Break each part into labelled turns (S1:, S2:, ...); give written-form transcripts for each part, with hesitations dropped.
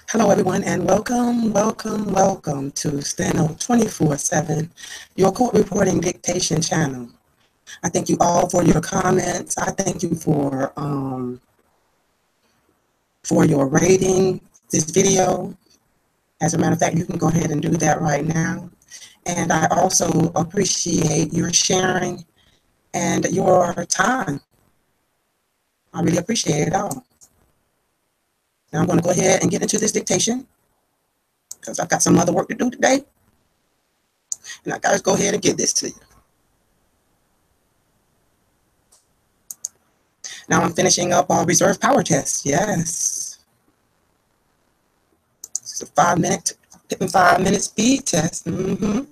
S1: Hello, everyone, and welcome to Steno 24/7, your court reporting dictation channel. I thank you all for your comments. I thank you for your rating this video. As a matter of fact, you can go ahead and do that right now. And I also appreciate your sharing and your time. I really appreciate it all. Now I'm going to go ahead and get into this dictation because I've got some other work to do today. And I got to go ahead and get this to you. Now I'm finishing up our reserve power test. Yes. It's a 5-minute speed test. And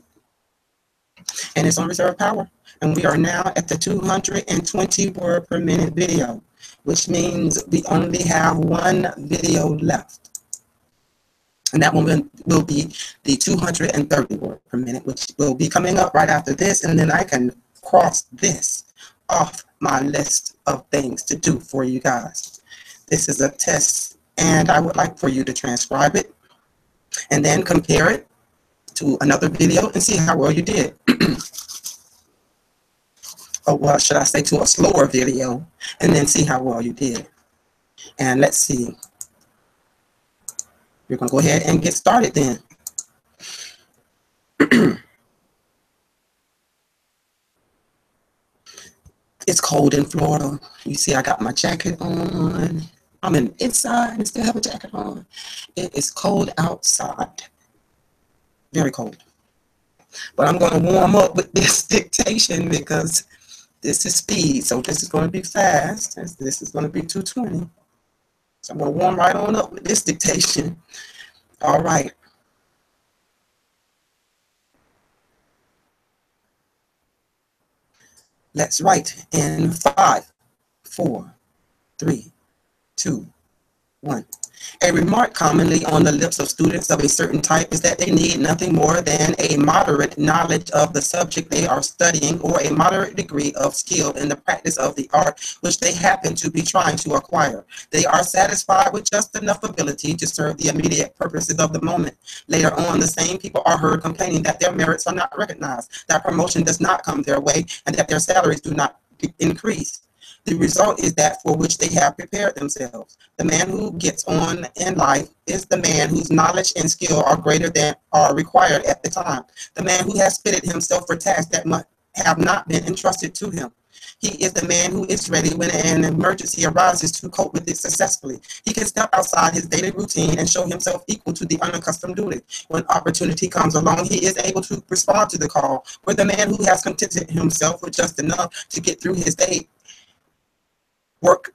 S1: it's on reserve power. And we are now at the 220 word per minute video, which means we only have one video left. And that one will be the 230 word per minute, which will be coming up right after this. And then I can cross this off my list of things to do for you guys. This is a test, and I would like for you to transcribe it and then compare it to another video and see how well you did. Or what should I say, to a slower video, and then see how well you did. And let's see. We're going to go ahead and get started then. It's cold in Florida. You see I got my jacket on. I'm inside and still have a jacket on. It is cold outside. Very cold. But I'm going to warm up with this dictation because this is speed. So this is going to be fast. This is going to be 220. So I'm going to warm right on up with this dictation. All right. Let's write in 5, 4, 3, 2, 1. A remark commonly on the lips of students of a certain type is that they need nothing more than a moderate knowledge of the subject they are studying or a moderate degree of skill in the practice of the art which they happen to be trying to acquire. They are satisfied with just enough ability to serve the immediate purposes of the moment. Later on, the same people are heard complaining that their merits are not recognized, that promotion does not come their way, and that their salaries do not increase. The result is that for which they have prepared themselves. The man who gets on in life is the man whose knowledge and skill are greater than are required at the time. The man who has fitted himself for tasks that have not been entrusted to him. He is the man who is ready when an emergency arises to cope with it successfully. He can step outside his daily routine and show himself equal to the unaccustomed duty. When opportunity comes along, he is able to respond to the call. Where the man who has contented himself with just enough to get through his day work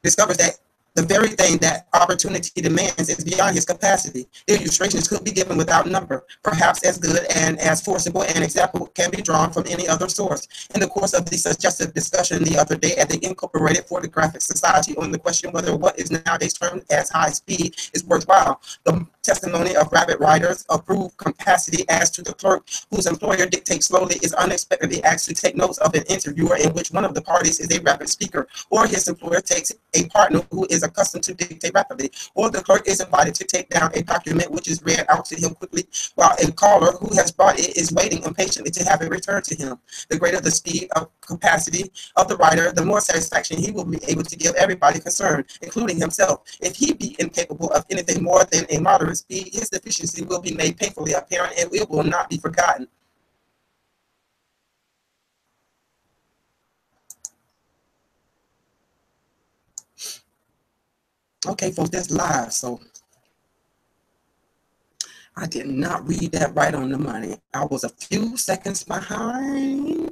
S1: discovers that the very thing that opportunity demands is beyond his capacity. Illustrations could be given without number. Perhaps as good and as forcible an example can be drawn from any other source. In the course of the suggestive discussion the other day at the Incorporated Photographic Society on the question whether what is nowadays termed as high speed is worthwhile, the testimony of rapid writers of proved capacity as to the clerk whose employer dictates slowly is unexpectedly asked to take notes of an interviewer in which one of the parties is a rapid speaker, or his employer takes a partner who is accustomed to dictate rapidly, or the clerk is invited to take down a document which is read out to him quickly, while a caller who has brought it is waiting impatiently to have it returned to him. The greater the speed of capacity of the writer, the more satisfaction he will be able to give everybody concerned, including himself. If he be incapable of anything more than a moderate speed, his deficiency will be made painfully apparent and it will not be forgotten. Okay, folks, that's live, so I did not read that right on the money. I was a few seconds behind.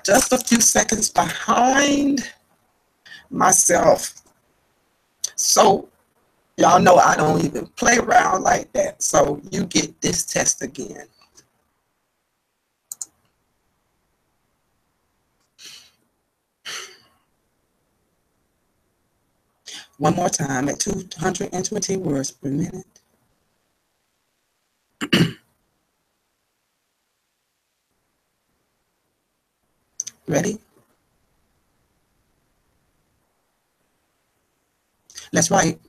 S1: Just a few seconds behind myself. So, y'all know I don't even play around like that. So, you get this test again. One more time at 220 words per minute. Ready? Let's write.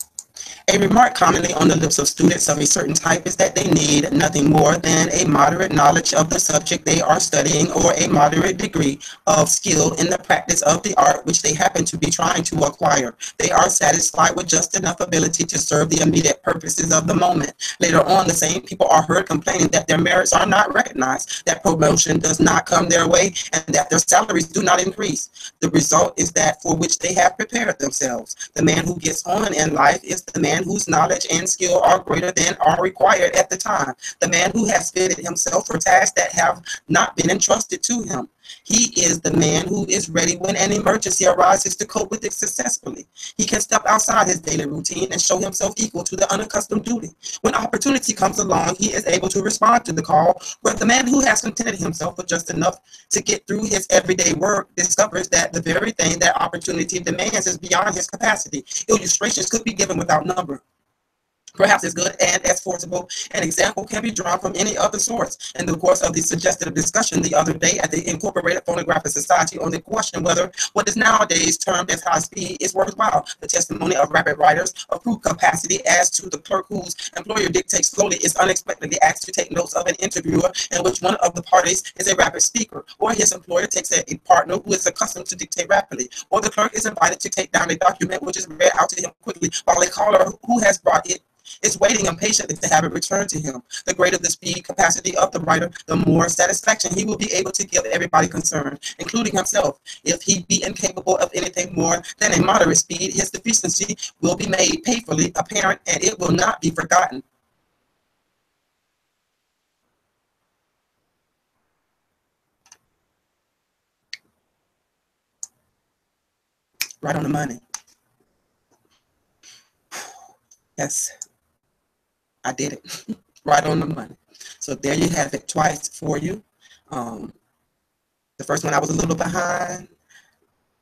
S1: A remark commonly on the lips of students of a certain type is that they need nothing more than a moderate knowledge of the subject they are studying or a moderate degree of skill in the practice of the art which they happen to be trying to acquire. They are satisfied with just enough ability to serve the immediate purposes of the moment. Later on, the same people are heard complaining that their merits are not recognized, that promotion does not come their way, and that their salaries do not increase. The result is that for which they have prepared themselves. The man who gets on in life is the man whose knowledge and skill are greater than are required at the time. The man who has fitted himself for tasks that have not been entrusted to him. He is the man who is ready when an emergency arises to cope with it successfully. He can step outside his daily routine and show himself equal to the unaccustomed duty. When opportunity comes along, he is able to respond to the call, where the man who has contented himself with just enough to get through his everyday work discovers that the very thing that opportunity demands is beyond his capacity. Illustrations could be given without number. Perhaps as good and as forcible an example can be drawn from any other source. In the course of the suggestive discussion the other day at the Incorporated Phonographers Society on the question whether what is nowadays termed as high speed is worthwhile, the testimony of rapid writers of proved capacity as to the clerk whose employer dictates slowly is unexpectedly asked to take notes of an interviewer in which one of the parties is a rapid speaker, or his employer takes a partner who is accustomed to dictate rapidly, or the clerk is invited to take down a document which is read out to him quickly while a caller who has brought it is waiting impatiently to have it returned to him. The greater the speed capacity of the writer, the more satisfaction he will be able to give everybody concerned, including himself. If he be incapable of anything more than a moderate speed, his deficiency will be made painfully apparent, and it will not be forgotten. Right on the money. Yes, I did it. Right on the money. So there you have it, twice for you. The first one I was a little behind.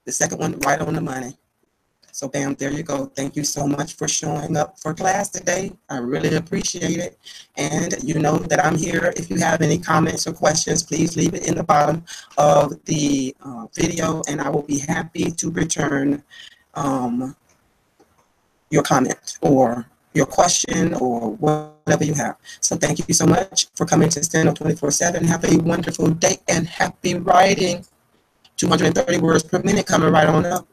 S1: The second one right on the money. So bam, there you go. Thank you so much for showing up for class today. I really appreciate it. And you know that I'm here. If you have any comments or questions, please leave it in the bottom of the video, and I will be happy to return your comment or your question or whatever you have. So thank you so much for coming to Steno 24/7. Have a wonderful day and happy writing. 230 words per minute coming right on up.